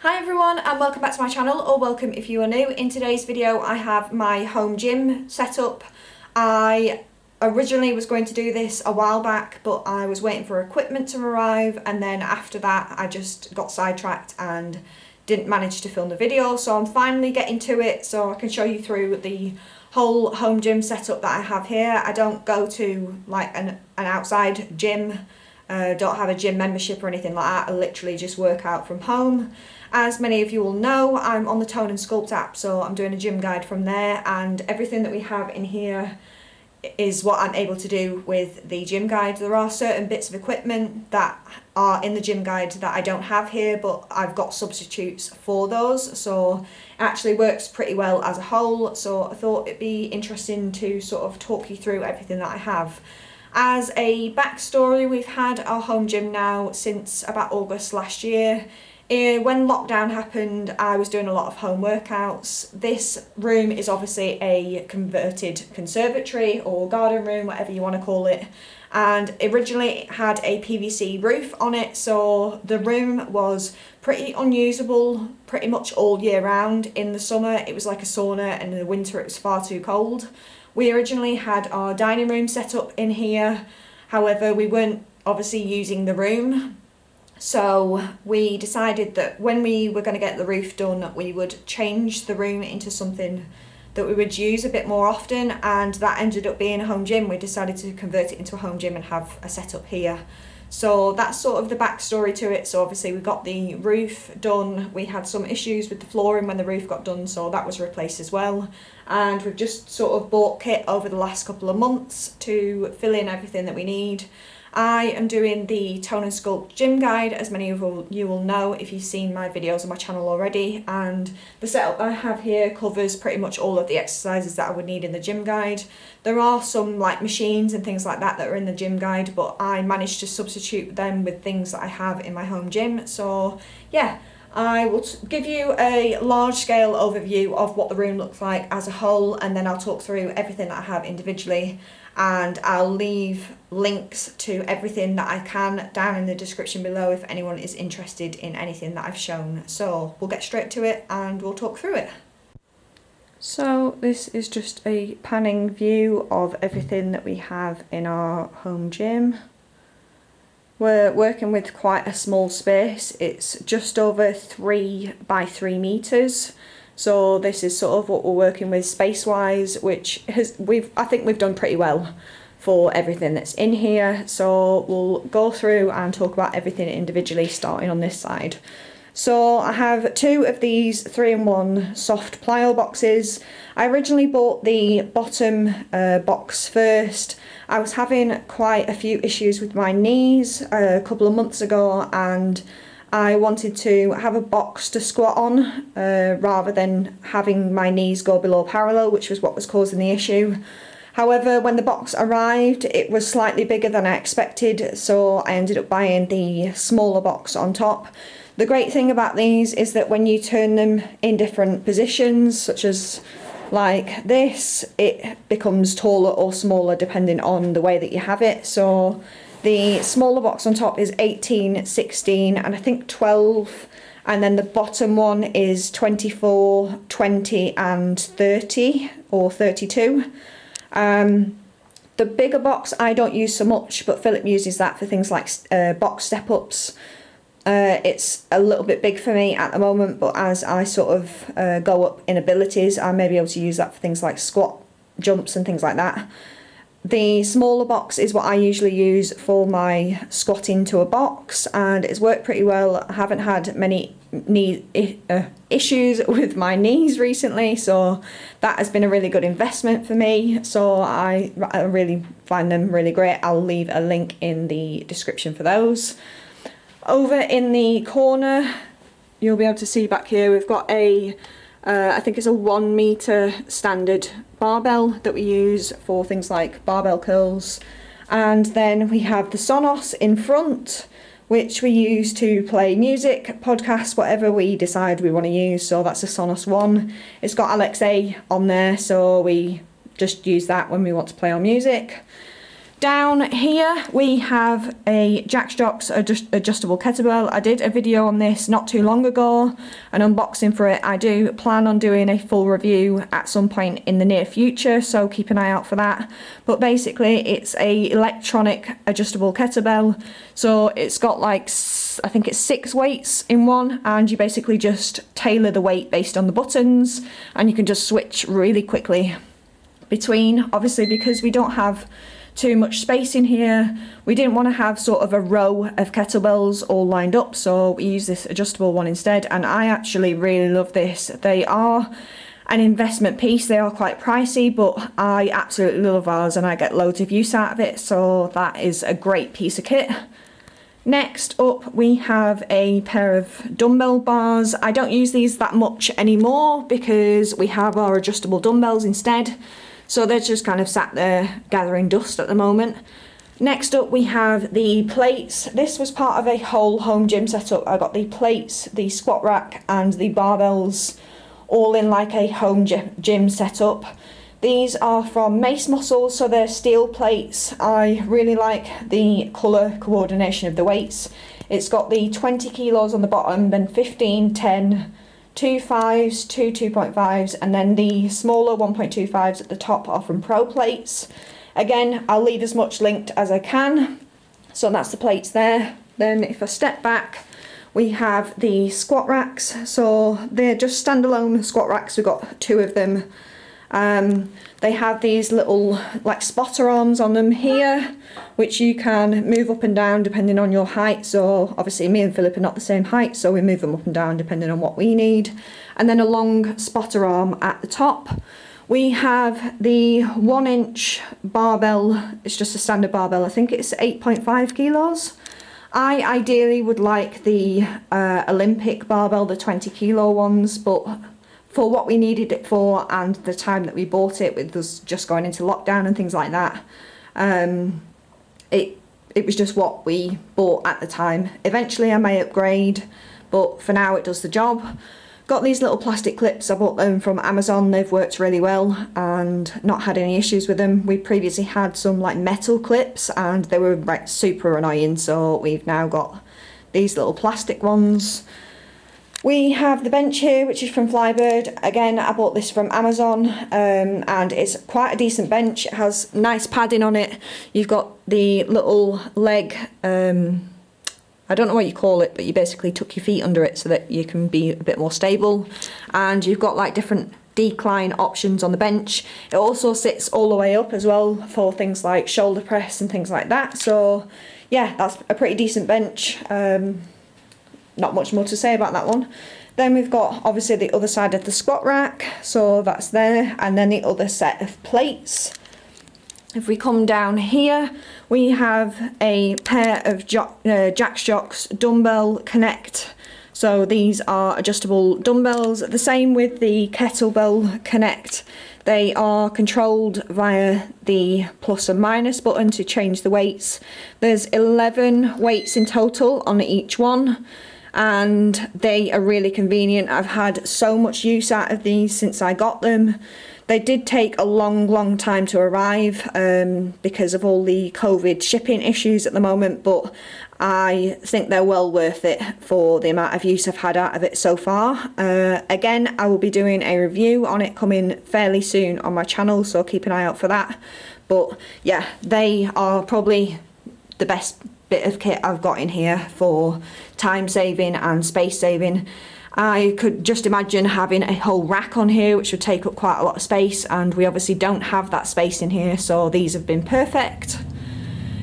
Hi everyone and welcome back to my channel, or welcome if you are new. In today's video I have my home gym set up. I originally was going to do this a while back, but I was waiting for equipment to arrive, and then after that I just got sidetracked and didn't manage to film the video. So I'm finally getting to it so I can show you through the whole home gym setup that I have here. I don't go to like an outside gym, don't have a gym membership or anything like that. I literally just work out from home. As many of you will know, I'm on the Tone and Sculpt app, so I'm doing a gym guide from there, and everything that we have in here is what I'm able to do with the gym guide. There are certain bits of equipment that are in the gym guide that I don't have here, but I've got substitutes for those, so it actually works pretty well as a whole. So I thought it'd be interesting to sort of talk you through everything that I have. As a backstory, we've had our home gym now since about August last year. When lockdown happened, I was doing a lot of home workouts. This room is obviously a converted conservatory or garden room, whatever you want to call it. And originally it had a PVC roof on it, so the room was pretty unusable pretty much all year round. In the summer it was like a sauna, and in the winter it was far too cold. We originally had our dining room set up in here, however we weren't obviously using the room. So we decided that when we were going to get the roof done, we would change the room into something that we would use a bit more often, and that ended up being a home gym. We decided to convert it into a home gym and have a setup here. So that's sort of the backstory to it. So obviously we got the roof done. We had some issues with the flooring when the roof got done, so that was replaced as well. And we've just sort of bought kit over the last couple of months to fill in everything that we need. I am doing the Tone and Sculpt gym guide, as many of you will know if you've seen my videos on my channel already, and the setup I have here covers pretty much all of the exercises that I would need in the gym guide. There are some like machines and things like that are in the gym guide, but I managed to substitute them with things that I have in my home gym. So yeah, I will give you a large scale overview of what the room looks like as a whole, and then I'll talk through everything that I have individually, and I'll leave links to everything that I can down in the description below if anyone is interested in anything that I've shown. So we'll get straight to it and we'll talk through it. So this is just a panning view of everything that we have in our home gym. We're working with quite a small space. It's just over 3 by 3 meters. So this is sort of what we're working with space-wise, which I think we've done pretty well for everything that's in here. So we'll go through and talk about everything individually, starting on this side. So I have 2 of these 3-in-1 soft plyo boxes. I originally bought the bottom box first. I was having quite a few issues with my knees a couple of months ago, and I wanted to have a box to squat on rather than having my knees go below parallel, which was what was causing the issue. However, when the box arrived, it was slightly bigger than I expected, so I ended up buying the smaller box on top. The great thing about these is that when you turn them in different positions, such as like this, it becomes taller or smaller depending on the way that you have it. So the smaller box on top is 18, 16 and I think 12, and then the bottom one is 24, 20 and 30 or 32. The bigger box I don't use so much, but Philip uses that for things like box step-ups. It's a little bit big for me at the moment, but as I sort of go up in abilities, I may be able to use that for things like squat jumps and things like that. The smaller box is what I usually use for my squatting to a box, and it's worked pretty well. I haven't had many issues with my knees recently, so that has been a really good investment for me. So I really find them really great. I'll leave a link in the description for those. Over in the corner, you'll be able to see back here, we've got a I think it's a 1 meter standard barbell that we use for things like barbell curls, and then we have the Sonos in front, which we use to play music, podcasts, whatever we decide we want to use. So that's a Sonos 1. It's got Alexa on there, so we just use that when we want to play our music. Down here we have a Jack Jocks adjustable kettlebell. I did a video on this not too long ago, an unboxing for it. I do plan on doing a full review at some point in the near future, so keep an eye out for that. But basically it's a electronic adjustable kettlebell, so it's got like, I think it's 6 weights in one, and you basically just tailor the weight based on the buttons, and you can just switch really quickly between. Obviously, because we don't have too much space in here, we didn't want to have sort of a row of kettlebells all lined up, so we use this adjustable one instead, and I actually really love this. They are an investment piece, they are quite pricey, but I absolutely love ours and I get loads of use out of it, so that is a great piece of kit. Next up we have a pair of dumbbell bars. I don't use these that much anymore because we have our adjustable dumbbells instead. So they're just kind of sat there gathering dust at the moment. Next up we have the plates. This was part of a whole home gym setup. I got the plates, the squat rack and the barbells all in like a home gym setup. These are from Mace Muscle, so they're steel plates. I really like the colour coordination of the weights. It's got the 20 kilos on the bottom, then 15, 10, 2 5s, 2 2.5s, and then the smaller 1.25s at the top are from Pro plates. Again, I'll leave as much linked as I can. So that's the plates there. Then if I step back, we have the squat racks. So they're just standalone squat racks. We've got 2 of them. They have these little like spotter arms on them here, which you can move up and down depending on your height. So obviously me and Philip are not the same height, so we move them up and down depending on what we need. And then a long spotter arm at the top. We have the 1-inch barbell. It's just a standard barbell. I think it's 8.5 kilos. I ideally would like the Olympic barbell, the 20 kilo ones, but for what we needed it for and the time that we bought it, with us just going into lockdown and things like that, it was just what we bought at the time. Eventually I may upgrade, but for now it does the job. Got these little plastic clips. I bought them from Amazon. They've worked really well and not had any issues with them. We previously had some like metal clips and they were like super annoying, so we've now got these little plastic ones. We have the bench here, which is from Flybird. Again, I bought this from Amazon, and it's quite a decent bench. It has nice padding on it. You've got the little leg, I don't know what you call it, but you basically tuck your feet under it so that you can be a bit more stable. And you've got like different decline options on the bench. It also sits all the way up as well for things like shoulder press and things like that. So yeah, that's a pretty decent bench. Not much more to say about that one. Then we've got obviously the other side of the squat rack, so that's there, and then the other set of plates. If we come down here, we have a pair of Jack Jocks Dumbbell Connect. So these are adjustable dumbbells, the same with the Kettlebell Connect. They are controlled via the plus and minus button to change the weights. There's 11 weights in total on each one, and they are really convenient. I've had so much use out of these since I got them. They did take a long time to arrive because of all the COVID shipping issues at the moment, but I think they're well worth it for the amount of use I've had out of it so far. Again, I will be doing a review on it coming fairly soon on my channel, so keep an eye out for that. But yeah, they are probably the best bit of kit I've got in here for time saving and space saving. I could just imagine having a whole rack on here, which would take up quite a lot of space, and we obviously don't have that space in here, so these have been perfect.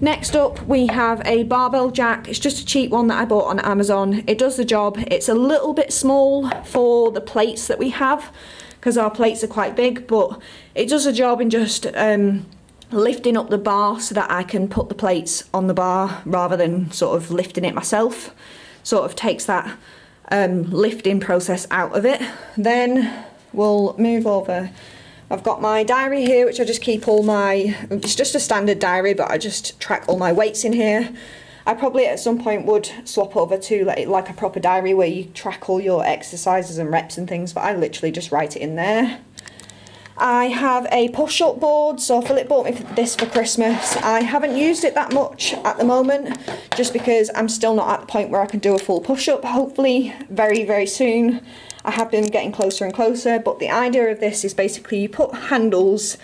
Next up we have a Barbell Jack. It's just a cheap one that I bought on Amazon. It does the job. It's a little bit small for the plates that we have because our plates are quite big, but it does the job in just lifting up the bar so that I can put the plates on the bar rather than sort of lifting it myself. Sort of takes that lifting process out of it. Then we'll move over. I've got my diary here, which I just keep all my, it's just a standard diary, but I just track all my weights in here. I probably at some point would swap over to like a proper diary where you track all your exercises and reps and things, but I literally just write it in there. I have a push-up board, so Philip bought me this for Christmas. I haven't used it that much at the moment, just because I'm still not at the point where I can do a full push-up. Hopefully very, very soon. I have been getting closer and closer, but the idea of this is basically you put handles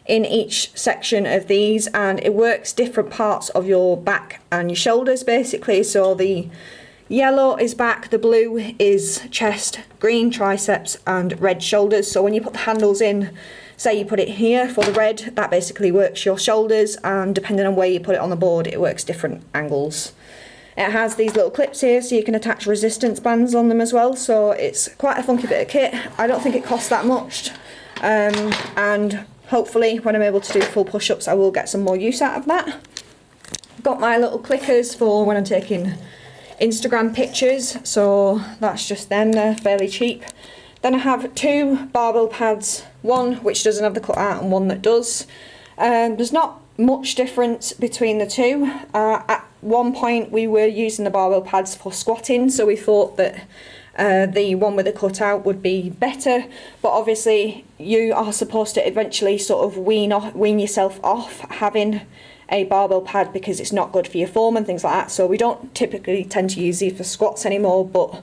in each section of these, and it works different parts of your back and your shoulders basically. So the yellow is back, the blue is chest, green triceps and red shoulders. So when you put the handles in, say you put it here for the red, that basically works your shoulders, and depending on where you put it on the board, it works different angles. It has these little clips here so you can attach resistance bands on them as well, so it's quite a funky bit of kit. I don't think it costs that much, and hopefully when I'm able to do full push-ups I will get some more use out of that. Got my little clickers for when I'm taking Instagram pictures, so that's just them, they're fairly cheap. Then I have two barbell pads, one which doesn't have the cutout and one that does. There's not much difference between the two. At one point we were using the barbell pads for squatting, so we thought that the one with the cutout would be better, but obviously you are supposed to eventually sort of wean yourself off having a barbell pad because it's not good for your form and things like that. So we don't typically tend to use these for squats anymore, but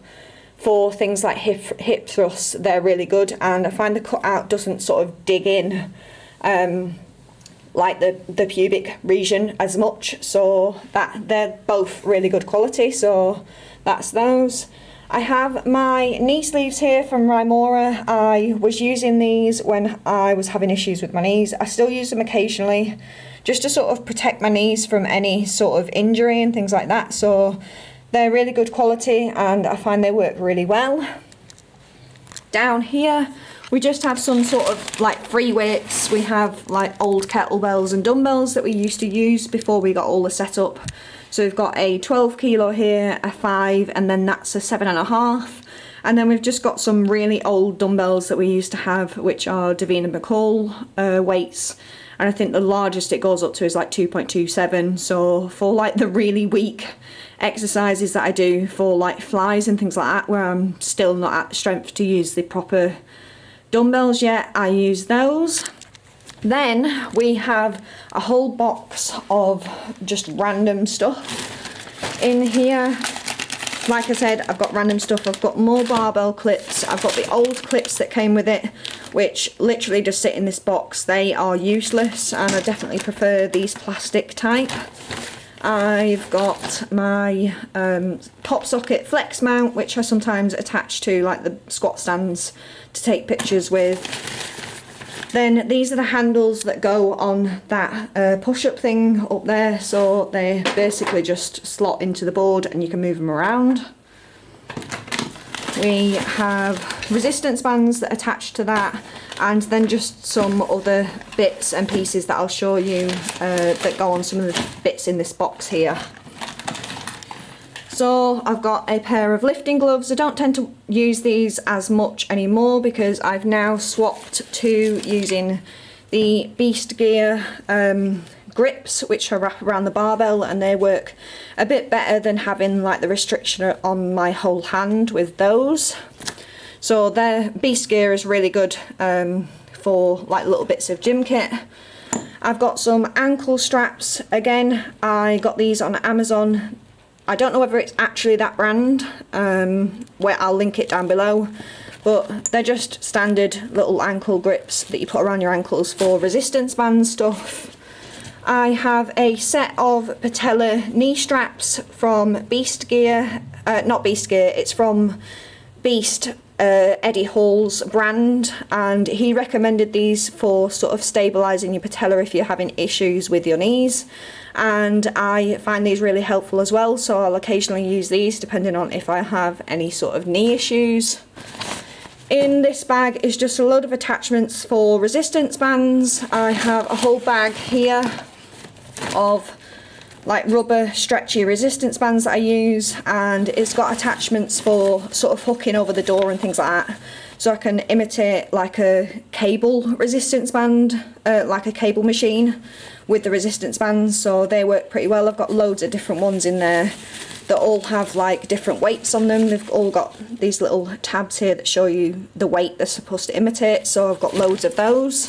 for things like hip thrusts they're really good, and I find the cutout doesn't sort of dig in like the pubic region as much, so that they're both really good quality, so that's those. I have my knee sleeves here from Rymora. I was using these when I was having issues with my knees. I still use them occasionally just to sort of protect my knees from any sort of injury and things like that, so they're really good quality and I find they work really well. Down here we just have some sort of like free weights. We have like old kettlebells and dumbbells that we used to use before we got all the setup. So we've got a 12 kilo here, a 5, and then that's a 7.5. And then we've just got some really old dumbbells that we used to have, which are Davina McCall weights. And I think the largest it goes up to is like 2.27. So for like the really weak exercises that I do for like flies and things like that, where I'm still not at strength to use the proper dumbbells yet, I use those. Then we have a whole box of just random stuff in here. Like I said, I've got random stuff. I've got more barbell clips. I've got the old clips that came with it, which literally just sit in this box. They are useless and I definitely prefer these plastic type. I've got my pop socket flex mount, which I sometimes attach to like the squat stands to take pictures with. Then these are the handles that go on that push-up thing up there, so they basically just slot into the board and you can move them around. We have resistance bands that attach to that, and then just some other bits and pieces that I'll show you that go on some of the bits in this box here. So I've got a pair of lifting gloves. I don't tend to use these as much anymore because I've now swapped to using the Beast Gear grips, which I wrap around the barbell, and they work a bit better than having like the restriction on my whole hand with those. So their Beast Gear is really good for like little bits of gym kit. I've got some ankle straps. Again, I got these on Amazon. I don't know whether it's actually that brand, where I'll link it down below, but they're just standard little ankle grips that you put around your ankles for resistance band stuff. I have a set of Patella knee straps from Beast Gear, not Beast Gear, it's from Beast, Eddie Hall's brand, and he recommended these for sort of stabilising your patella if you're having issues with your knees, and I find these really helpful as well, so I'll occasionally use these depending on if I have any sort of knee issues. In this bag is just a load of attachments for resistance bands. I have a whole bag here of like rubber stretchy resistance bands that I use, and it's got attachments for sort of hooking over the door and things like that, so I can imitate like a cable resistance band, like a cable machine with the resistance bands, so they work pretty well. I've got loads of different ones in there that all have like different weights on them. They've all got these little tabs here that show you the weight they're supposed to imitate, so I've got loads of those.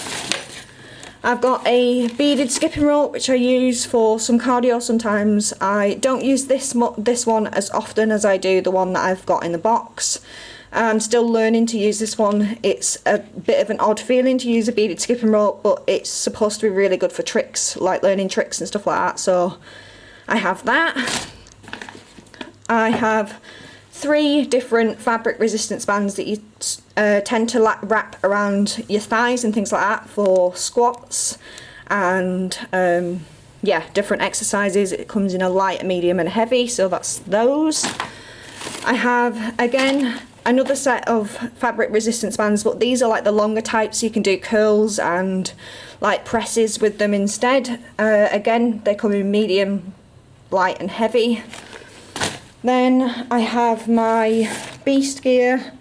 I've got a beaded skipping rope which I use for some cardio sometimes. I don't use this one as often as I do the one that I've got in the box. I'm still learning to use this one. It's a bit of an odd feeling to use a beaded skipping rope, but it's supposed to be really good for tricks, like learning tricks and stuff like that, so I have that. I have 3 different fabric resistance bands that you tend to wrap around your thighs and things like that for squats and yeah, different exercises. It comes in a light, a medium and a heavy, so that's those. I have again another set of fabric resistance bands, but these are like the longer types, so you can do curls and like presses with them instead. Again, they come in medium, light and heavy. Then I have my Beast gear,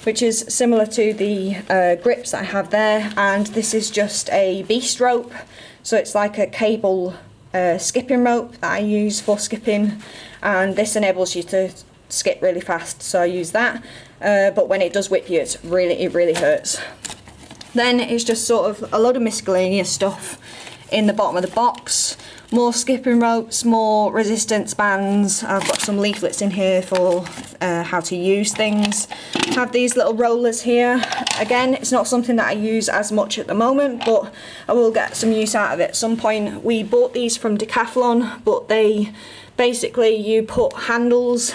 which is similar to the grips that I have there, and this is just a Beast rope, so it's like a cable skipping rope that I use for skipping, and this enables you to skip really fast, so I use that, but when it does whip you, it really hurts. Then it's just sort of a load of miscellaneous stuff in the bottom of the box. More skipping ropes, more resistance bands. I've got some leaflets in here for how to use things. I have these little rollers here. Again, it's not something that I use as much at the moment, but I will get some use out of it at some point. We bought these from Decathlon, but they basically, you put handles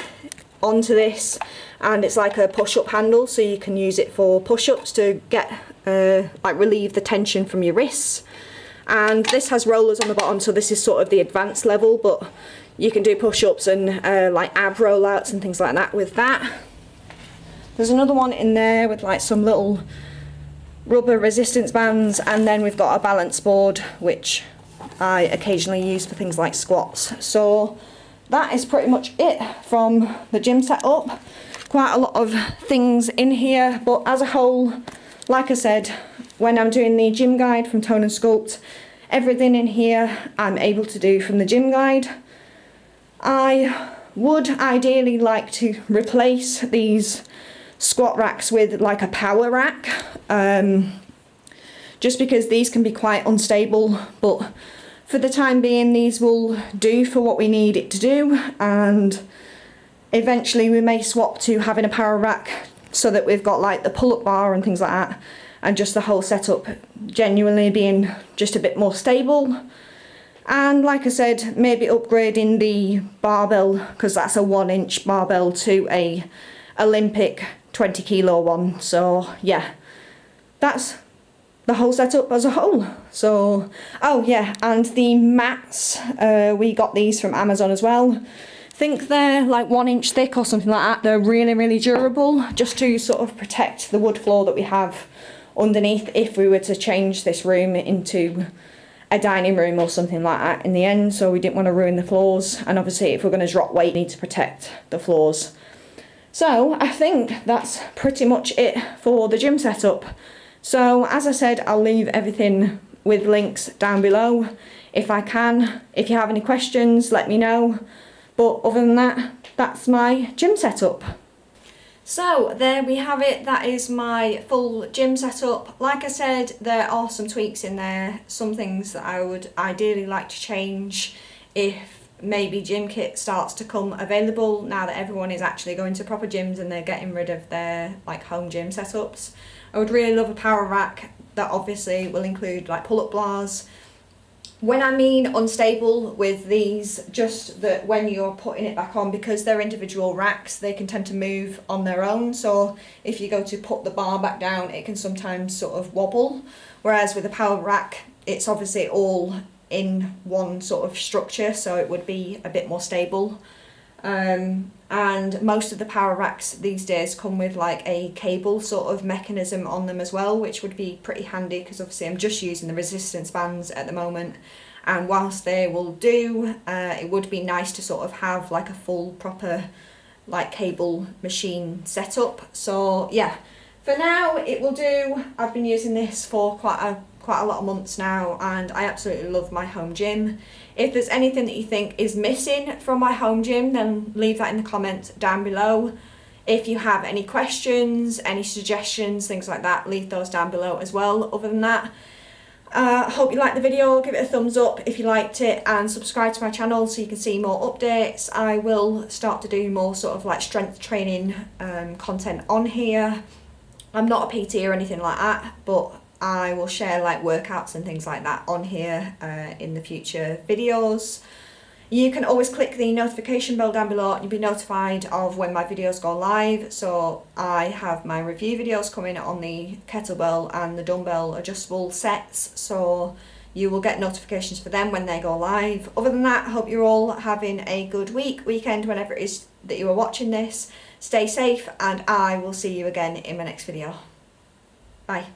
onto this and it's like a push-up handle, so you can use it for push-ups to get like relieve the tension from your wrists. And this has rollers on the bottom, so this is sort of the advanced level, but you can do push-ups and like ab rollouts and things like that with that. There's another one in there with like some little rubber resistance bands, and then we've got a balance board which I occasionally use for things like squats. So that is pretty much it from the gym setup. Quite a lot of things in here, but as a whole, like I said, when I'm doing the gym guide from Tone and Sculpt, everything in here I'm able to do from the gym guide. I would ideally like to replace these squat racks with like a power rack, just because these can be quite unstable, but for the time being these will do for what we need it to do, and eventually we may swap to having a power rack so that we've got like the pull-up bar and things like that, and just the whole setup genuinely being just a bit more stable. And like I said, maybe upgrading the barbell, because that's a 1-inch barbell, to a Olympic 20 kilo one. So yeah, that's the whole setup as a whole. So, oh yeah, and the mats, we got these from Amazon as well. I think they're like 1 inch thick or something like that. They're really durable, just to sort of protect the wood floor that we have underneath if we were to change this room into a dining room or something like that in the end. So we didn't want to ruin the floors, and obviously if we're going to drop weight, we need to protect the floors. So I think that's pretty much it for the gym setup. So as I said, I'll leave everything with links down below if I can. If you have any questions, let me know. But other than that, that's my gym setup. So there we have it, that is my full gym setup. Like I said, there are some tweaks in there, some things that I would ideally like to change if maybe gym kit starts to come available now that everyone is actually going to proper gyms and they're getting rid of their like home gym setups. I would really love a power rack that obviously will include like pull-up bars. When I mean unstable with these, just that when you're putting it back on, because they're individual racks, they can tend to move on their own. So if you go to put the bar back down, it can sometimes sort of wobble. Whereas with a power rack, it's obviously all in one sort of structure, so it would be a bit more stable. And most of the power racks these days come with like a cable sort of mechanism on them as well, which would be pretty handy, because obviously I'm just using the resistance bands at the moment, and whilst they will do, it would be nice to sort of have like a full proper like cable machine setup. So yeah, for now it will do. I've been using this for quite quite a lot of months now, and I absolutely love my home gym. If there's anything that you think is missing from my home gym, then leave that in the comments down below. If you have any questions, any suggestions, things like that, leave those down below as well. Other than that, hope you liked the video. Give it a thumbs up if you liked it, and subscribe to my channel so you can see more updates. I will start to do more sort of like strength training content on here. I'm not a PT or anything like that, but I will share like workouts and things like that on here in the future videos. You can always click the notification bell down below and you'll be notified of when my videos go live. So I have my review videos coming on the kettlebell and the dumbbell adjustable sets, so you will get notifications for them when they go live. Other than that, I hope you're all having a good weekend, whenever it is that you are watching this. Stay safe, and I will see you again in my next video. Bye.